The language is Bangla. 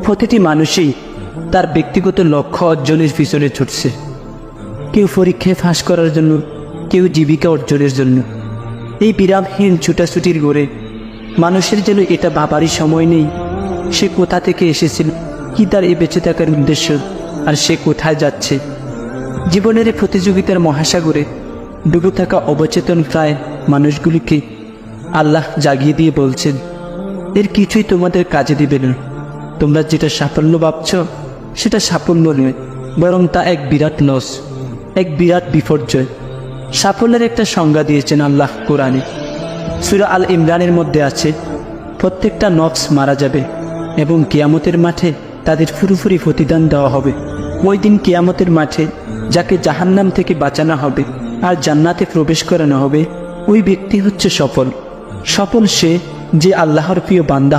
প্রতিটি মানুষই তার ব্যক্তিগত লক্ষ্য অর্জনের পিছনে ছুটছে। কেউ পরীক্ষায় ফাঁস করার জন্য, কেউ জীবিকা অর্জনের জন্য। এই বিরামহীন ছুটাছুটির গড়ে মানুষের যেন এটা ভাবারই সময় নেই সে কোথা থেকে এসেছিল, কি তার এই বেঁচে থাকার উদ্দেশ্য, আর সে কোথায় যাচ্ছে। জীবনের এই প্রতিযোগিতার মহাসাগরে ডুবে থাকা অবচেতন প্রায় মানুষগুলিকে আল্লাহ জাগিয়ে দিয়ে বলছেন, এর কিছুই তোমাদের কাজে দিবে না। তোমরা যেটা সাফল্য ভাবছ সেটা সাফল্য নয়, বরং তা এক বিরাট লস, এক বিরাট বিপর্যয়। সাফল্যের একটা সংজ্ঞা দিয়েছেন আল্লাহ কোরআনে। সূরা আল ইমরানের মধ্যে আছে, প্রত্যেকটা নফস মারা যাবে এবং কিয়ামতের মাঠে তাদের পুরোপুরি প্রতিদান দেওয়া হবে। ওই দিন কিয়ামতের মাঠে যাকে জাহান্নাম থেকে বাঁচানো হবে আর জান্নাতে প্রবেশ করানো হবে, ওই ব্যক্তি হচ্ছে সফল। সফল সে যে আল্লাহর প্রিয় বান্দা।